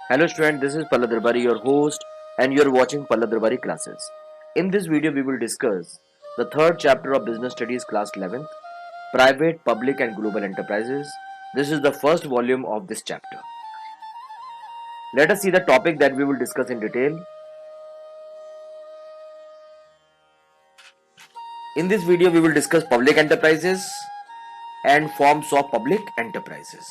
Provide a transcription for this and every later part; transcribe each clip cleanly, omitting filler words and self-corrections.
Hello student, this is Palla Darbari, your host, and you're watching Palla Darbari classes. In this video, we will discuss the third chapter of Business Studies class 11th, Private, Public and Global Enterprises. This is the first volume of this chapter. Let us see the topic that we will discuss in detail. In this video, we will discuss public enterprises and forms of public enterprises.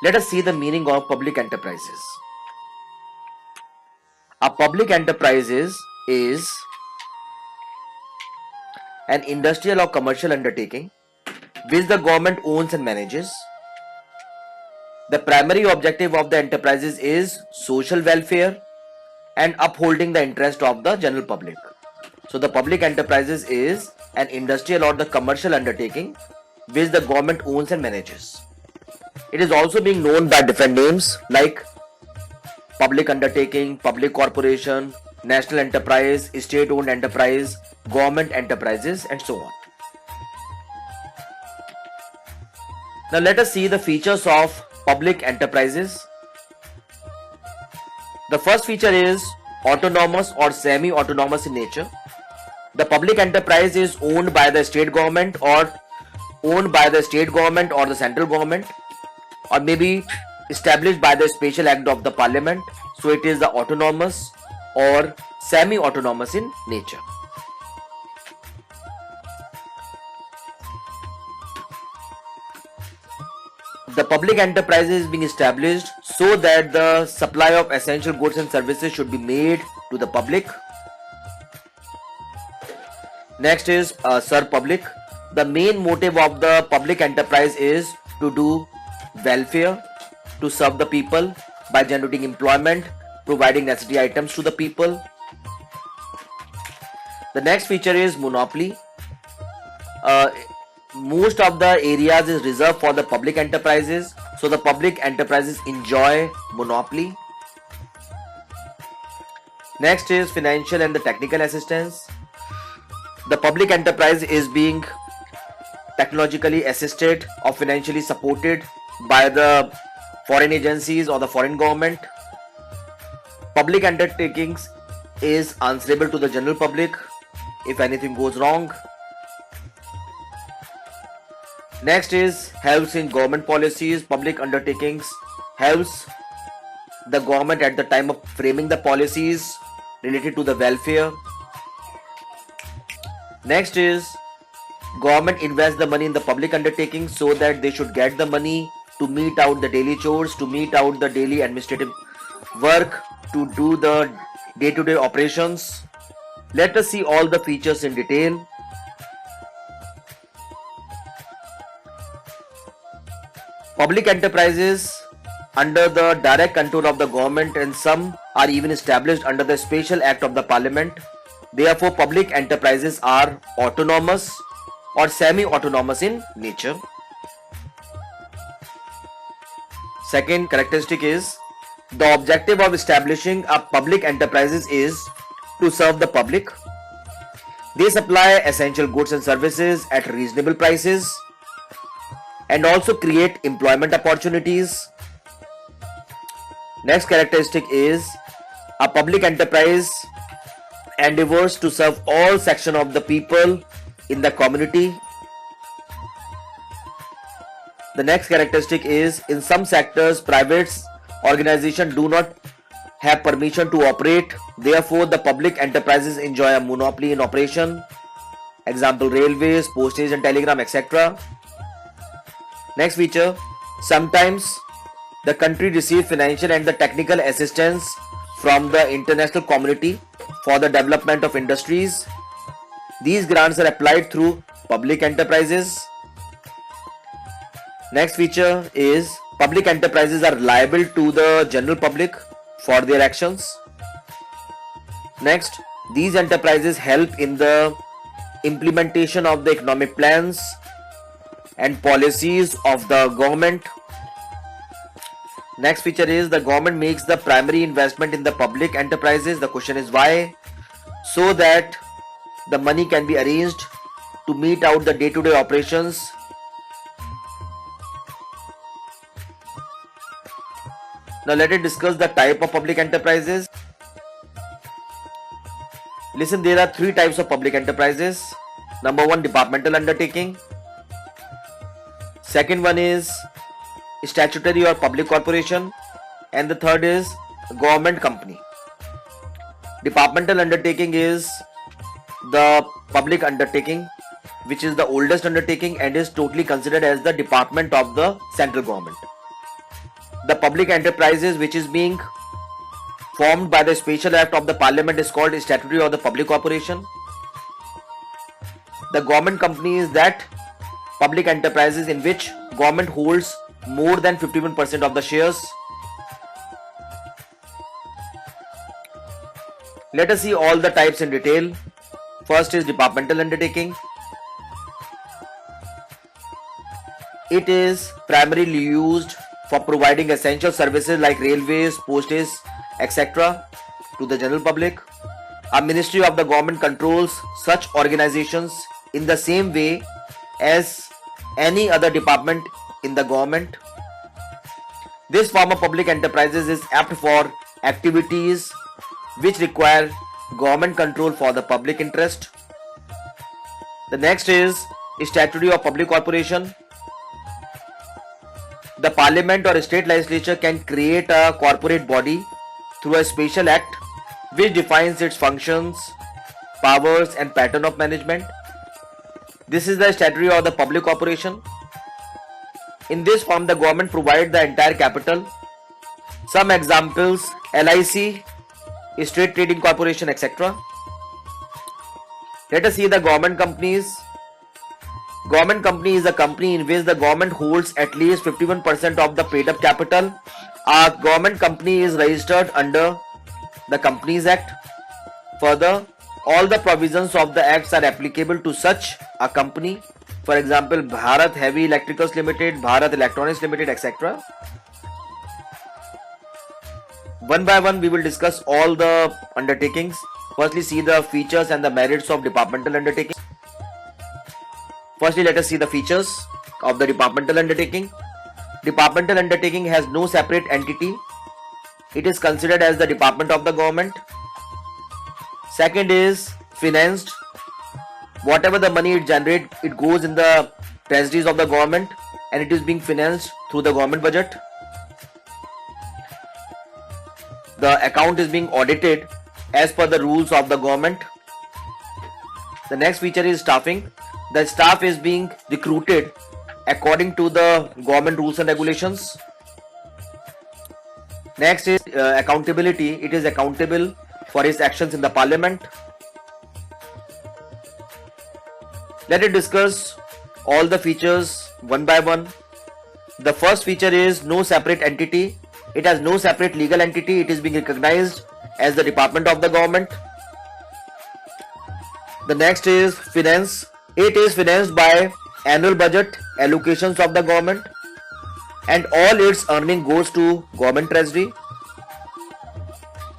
Let us see the meaning of public enterprises. A public enterprise is an industrial or commercial undertaking which the government owns and manages. The primary objective of the enterprises is social welfare and upholding the interest of the general public. So the public enterprises is an industrial or the commercial undertaking which the government owns and manages. It is also being known by different names like public undertaking, public corporation, national enterprise, state-owned enterprise, government enterprises, and so on. Now let us see the features of public enterprises. The first feature is autonomous or semi-autonomous in nature. The public enterprise is owned by the state government or the central government, or maybe established by the special act of the parliament. So it is the autonomous or semi-autonomous in nature. The public enterprise is being established so that the supply of essential goods and services should be made to the public. Next is serve public. The main motive of the public enterprise is to do welfare, to serve the people by generating employment, providing necessary items to the people. The next feature is monopoly. Most of the areas is reserved for the public enterprises, so the public enterprises enjoy monopoly. Next is financial and the technical assistance. The public enterprise is being technologically assisted or financially supported by the foreign agencies or the foreign government. Public undertakings is answerable to the general public if anything goes wrong. Next is helps in government policies. Public undertakings helps the government at the time of framing the policies related to the welfare. Next is government invests the money in the public undertakings so that they should get the money to meet out the daily chores, to meet out the daily administrative work, to do the day-to-day operations. Let us see all the features in detail. Public enterprises under the direct control of the government, and some are even established under the special act of the parliament. Therefore, public enterprises are autonomous or semi-autonomous in nature. Second characteristic is the objective of establishing a public enterprises is to serve the public. They supply essential goods and services at reasonable prices and also create employment opportunities. Next characteristic is a public enterprise endeavors to serve all sections of the people in the community. The next characteristic is in some sectors private organizations do not have permission to operate. Therefore, the public enterprises enjoy a monopoly in operation. Example, railways, postage and telegram, etc. Next feature, sometimes the country receives financial and the technical assistance from the international community for the development of industries. These grants are applied through public enterprises. Next feature is public enterprises are liable to the general public for their actions. Next, these enterprises help in the implementation of the economic plans and policies of the government. Next feature is the government makes the primary investment in the public enterprises. The question is why? So that the money can be arranged to meet out the day-to-day operations Now let us discuss the type of public enterprises. Listen, there are three types of public enterprises. Number one, departmental undertaking. Second one is statutory or public corporation. And the third is government company. Departmental undertaking is the public undertaking which is the oldest undertaking and is totally considered as the department of the central government. The public enterprises which is being formed by the special act of the parliament is called statutory or the public corporation. The government company is that public enterprises in which government holds more than 51% of the shares. Let us see all the types in detail. First is departmental undertaking. It is primarily used for providing essential services like railways, postage, etc. to the general public. A ministry of the government controls such organizations in the same way as any other department in the government. This form of public enterprises is apt for activities which require government control for the public interest. The next is statutory or public corporation. The parliament or state legislature can create a corporate body through a special act which defines its functions, powers and pattern of management. This is the statutory or the public corporation. In this form, the government provides the entire capital. Some examples: LIC, State Trading Corporation, etc. Let us see the government companies. Government company is a company in which the government holds at least 51% of the paid up capital. A government company is registered under the Companies Act. Further, all the provisions of the acts are applicable to such a company. For example, Bharat Heavy Electricals Limited, Bharat Electronics Limited, etc. One by one, we will discuss all the undertakings. Firstly, see the features and the merits of departmental undertaking. Firstly, let us see the features of the departmental undertaking. Departmental undertaking has no separate entity. It is considered as the department of the government. Second is financed. Whatever the money it generates, it goes in the treasuries of the government and it is being financed through the government budget. The account is being audited as per the rules of the government. The next feature is staffing. The staff is being recruited according to the government rules and regulations. Next is accountability. It is accountable for its actions in the parliament. Let us discuss all the features one by one. The first feature is no separate entity. It has no separate legal entity. It is being recognized as the department of the government. The next is finance. It is financed by annual budget allocations of the government and all its earning goes to government treasury.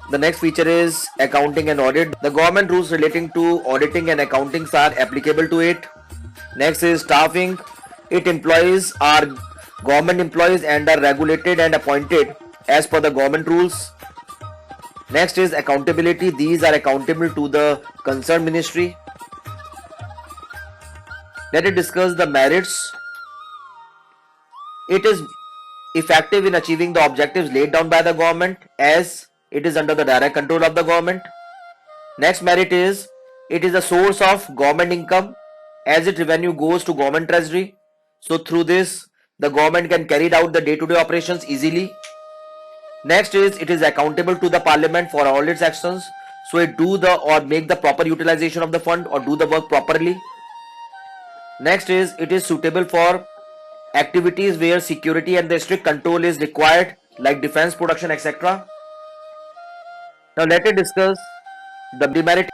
The next feature is accounting and audit. The government rules relating to auditing and accounting are applicable to it. Next is staffing. Its employees are government employees and are regulated and appointed as per the government rules. Next is accountability. These are accountable to the concerned ministry. Let us discuss the merits. It is effective in achieving the objectives laid down by the government as it is under the direct control of the government. Next merit is it is a source of government income as its revenue goes to government treasury. So through this the government can carry out the day-to-day operations easily. Next is it is accountable to the parliament for all its actions. So it do the or make the proper utilization of the fund or do the work properly. Next is it is suitable for activities where security and the strict control is required like defense production, etc. Now let us discuss the demerit.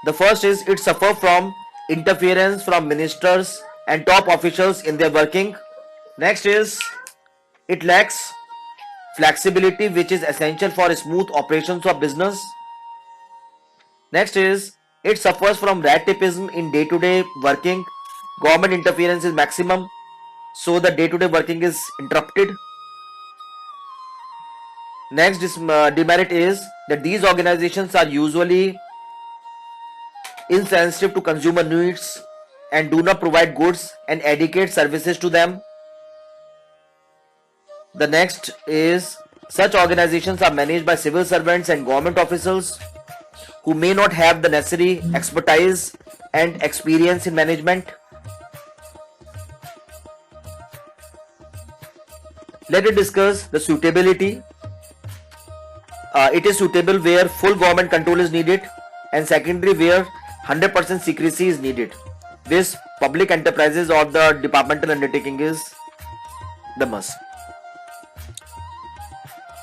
The first is it suffer from interference from ministers and top officials in their working. Next is it lacks flexibility which is essential for smooth operations of business. Next is it suffers from rat tapeism in day-to-day working. Government interference is maximum, so the day-to-day working is interrupted. Next demerit is that these organizations are usually insensitive to consumer needs and do not provide goods and adequate services to them. The next is such organizations are managed by civil servants and government officials who may not have the necessary expertise and experience in management. Let us discuss the suitability. It is suitable where full government control is needed, and secondary where 100% secrecy is needed. This public enterprises or the departmental undertaking is the must.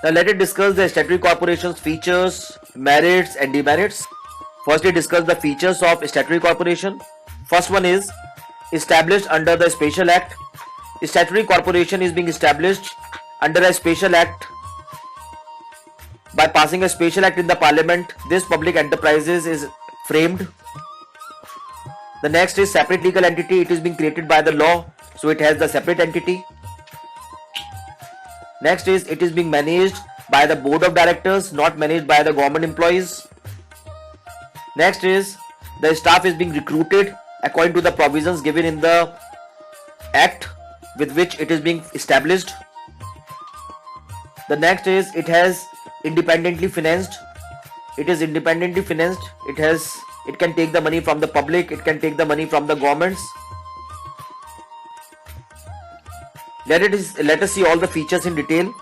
Now let us discuss the statutory corporation's features, merits and demerits. Firstly, discuss the features of statutory corporation. First one is established under the Special Act. Statutory corporation is being established under a special act. By passing a special act in the parliament, this public enterprises is framed. The next is separate legal entity. It is being created by the law, so it has the separate entity. Next is it is being managed by the board of directors, not managed by the government employees. Next is the staff is being recruited according to the provisions given in the act with which it is being established. The next is it has independently financed. It is independently financed. It can take the money from the public. It can take the money from the governments. Let us see all the features in detail.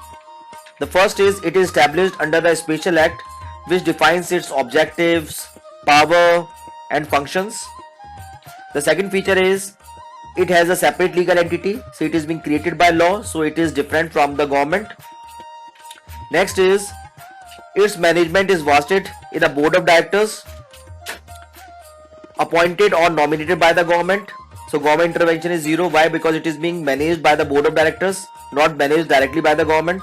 The first is it is established under the Special Act which defines its objectives, power and functions. The second feature is it has a separate legal entity, so it is being created by law, so it is different from the government. Next is its management is vested in a board of directors appointed or nominated by the government. So government intervention is zero. Why? Because it is being managed by the board of directors, not managed directly by the government.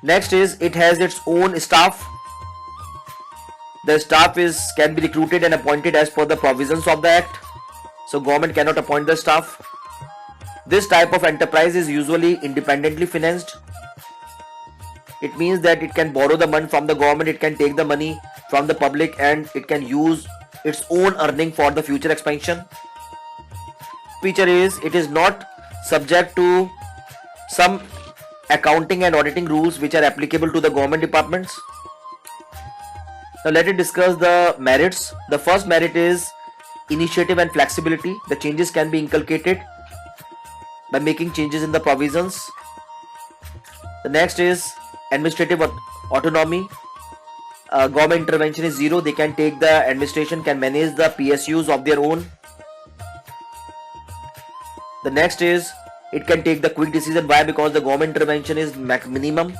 Next is it has its own staff. The staff can be recruited and appointed as per the provisions of the act. So government cannot appoint the staff. This type of enterprise is usually independently financed. It means that it can borrow the money from the government, it can take the money from the public, and it can use its own earning for the future expansion. Feature is it is not subject to some accounting and auditing rules which are applicable to the government departments. Now let us discuss the merits. The first merit is initiative and flexibility. The changes can be inculcated by making changes in the provisions. The next is administrative autonomy. Government intervention is zero. They can take the administration, can manage the PSUs of their own. The next is it can take the quick decision. Why? Because the government intervention is minimum,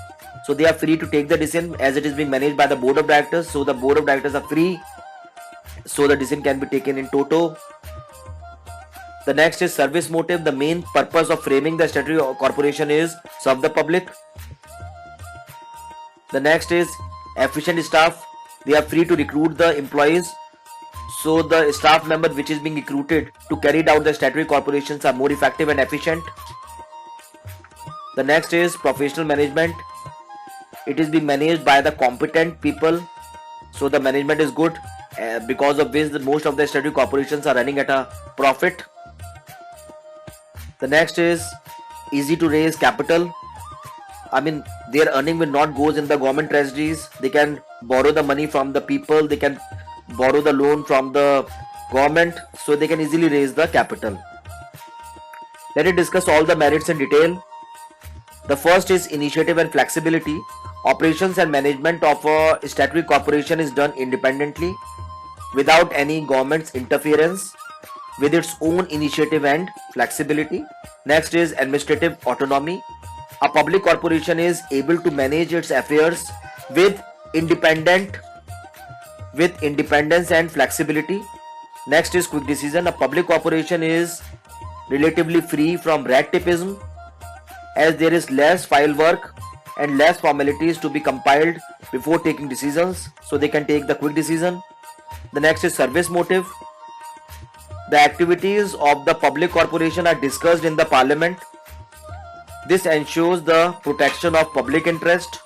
so they are free to take the decision as it is being managed by the board of directors. So the board of directors are free, so the decision can be taken in toto. The next is service motive. The main purpose of framing the statutory corporation is serve the public. The next is efficient staff. They are free to recruit the employees, so the staff member which is being recruited to carry out the statutory corporations are more effective and efficient. The next is professional management. It is being managed by the competent people, so the management is good, because of which most of the statutory corporations are running at a profit. The next is easy to raise capital. I mean, their earning will not goes in the government treasuries. They can borrow the money from the people. They can borrow the loan from the government, so they can easily raise the capital. Let us discuss all the merits in detail. The first is initiative and flexibility. Operations and management of a statutory corporation is done independently without any government's interference, with its own initiative and flexibility. Next is administrative autonomy. A public corporation is able to manage its affairs with independence and flexibility. Next is quick decision. A public corporation is relatively free from rat tapeism, as there is less file work and less formalities to be compiled before taking decisions, so they can take the quick decision. The next is service motive. The activities of the public corporation are discussed in the parliament. This ensures the protection of public interest.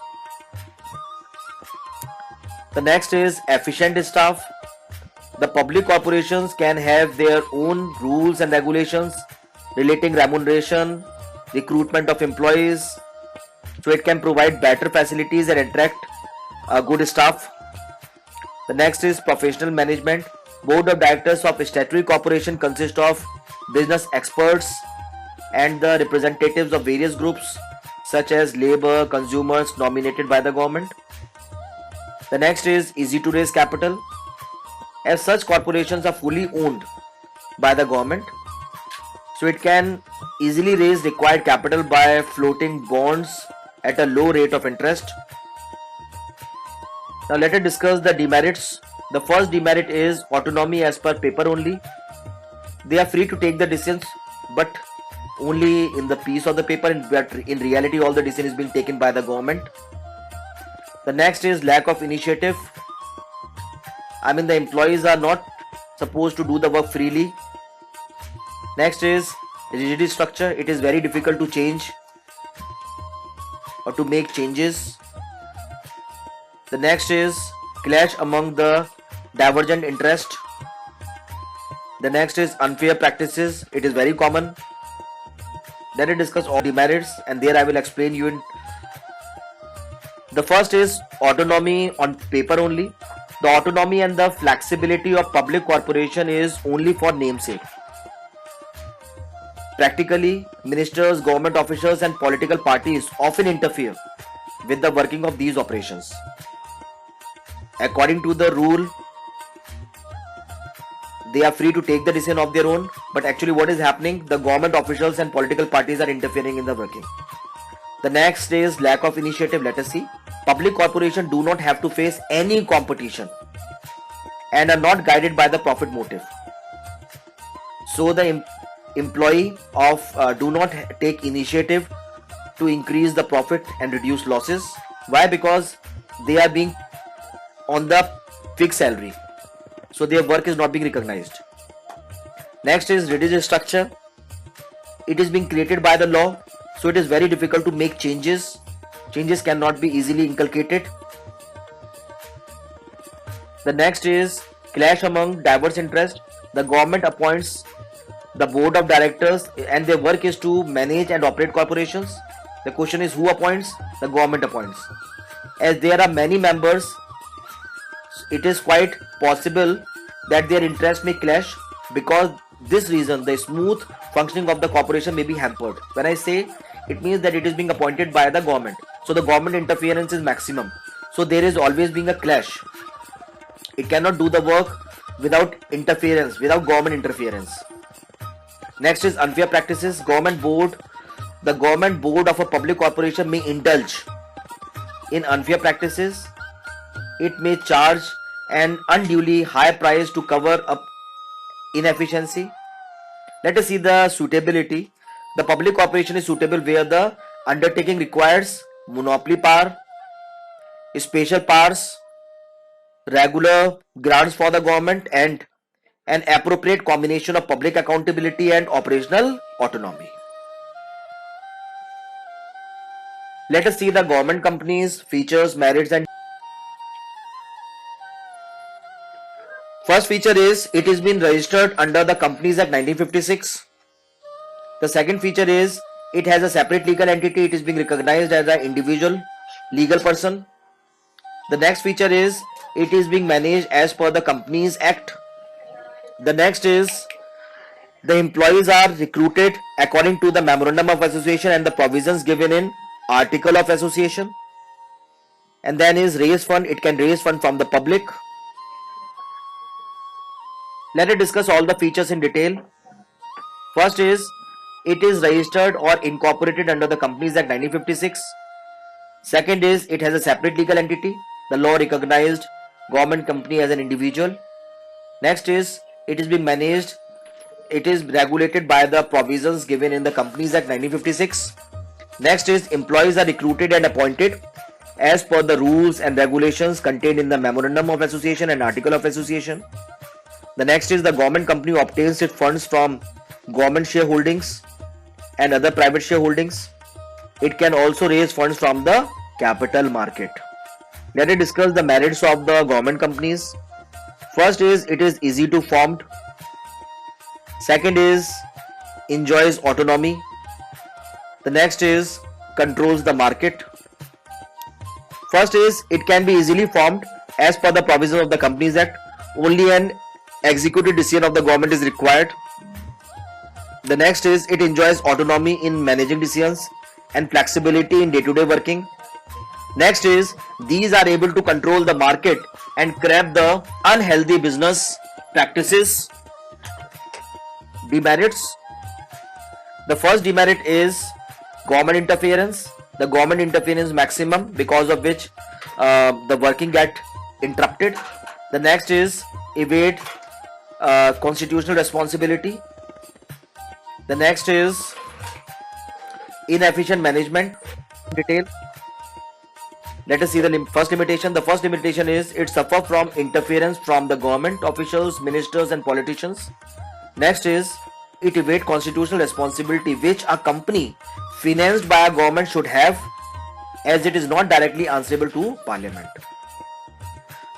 The next is efficient staff. The public corporations can have their own rules and regulations relating remuneration, recruitment of employees, so it can provide better facilities and attract good staff. The next is professional management. Board of directors of a statutory corporation consist of business experts and the representatives of various groups such as labor, consumers nominated by the government. The next is easy to raise capital. As such, corporations are fully owned by the government, so it can easily raise required capital by floating bonds at a low rate of interest. Now let us discuss the demerits. The first demerit is autonomy as per paper only. They are free to take the decisions, but only in the piece of the paper, but in reality all the decision is being taken by the government. The next is lack of initiative. I mean, the employees are not supposed to do the work freely. Next is rigid structure. It is very difficult to change or to make changes. The next is clash among the divergent interest. The next is unfair practices. It is very common. Let us discuss all demerits, and there I will explain you in. The first is autonomy on paper only. The autonomy and the flexibility of public corporation is only for namesake. Practically, ministers, government officials and political parties often interfere with the working of these operations. According to the rule, they are free to take the decision of their own, but actually what is happening, the government officials and political parties are interfering in the working. The next is lack of initiative. Let us see. Public corporations do not have to face any competition and are not guided by the profit motive. So the employee of do not take initiative to increase the profit and reduce losses. Why? Because they are being on the fixed salary, so their work is not being recognized. Next is rigid structure. It is being created by the law, so it is very difficult to make changes. Changes cannot be easily inculcated. The next is clash among diverse interests. The government appoints the board of directors and their work is to manage and operate corporations. The question is, who appoints? The government appoints. As there are many members, it is quite possible that their interests may clash. Because this reason, the smooth functioning of the corporation may be hampered. When I say, it means that it is being appointed by the government, so the government interference is maximum, so there is always being a clash. It cannot do the work without interference, without government interference. Next is unfair practices. The government board of a public corporation may indulge in unfair practices. It may charge an unduly high price to cover up inefficiency. Let us see the suitability. The public corporation is suitable where the undertaking requires monopoly power, special powers, regular grants for the government, and an appropriate combination of public accountability and operational autonomy. Let us see the government companies, features, merits, and first feature is it is been registered under the Companies Act 1956. The second feature is it has a separate legal entity. It is being recognized as an individual legal person. The next feature is it is being managed as per the Companies Act. The next is the employees are recruited according to the Memorandum of Association and the provisions given in Article of Association. And then is raise fund. It can raise fund from the public. Let us discuss all the features in detail. First is it is registered or incorporated under the Companies Act 1956. Second is it has a separate legal entity. The law recognized government company as an individual. Next is it is being managed. It is regulated by the provisions given in the Companies Act 1956. Next is employees are recruited and appointed as per the rules and regulations contained in the Memorandum of Association and Article of Association. The next is the government company obtains its funds from government shareholdings and other private shareholdings. it can also raise funds from the capital market. Let us discuss the merits of the government companies. First is it is easy to form. Second is enjoys autonomy. The next is controls the market. First is it can be easily formed as per the provisions of the Companies Act. Only an executive decision of the government is required. The next is it enjoys autonomy in managing decisions and flexibility in day-to-day working. Next is these are able to control the market and curb the unhealthy business practices. Demerits. The first demerit is government interference. The government interference maximum, because of which the working get interrupted. The next is evade constitutional responsibility. The next is inefficient management. Detail. Let us see the first limitation. The first limitation is it suffers from interference from the government officials, ministers and politicians. Next is it evades constitutional responsibility which a company financed by a government should have, as it is not directly answerable to parliament.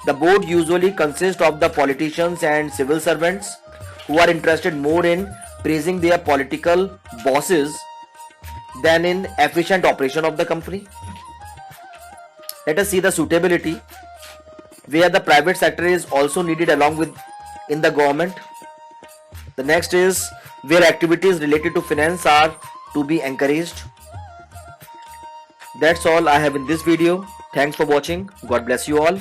The board usually consists of the politicians and civil servants who are interested more in praising their political bosses than in efficient operation of the company. Let us see the suitability, where the private sector is also needed along with in the government. The next is where activities related to finance are to be encouraged. That's all I have in this video. Thanks for watching. God bless you all.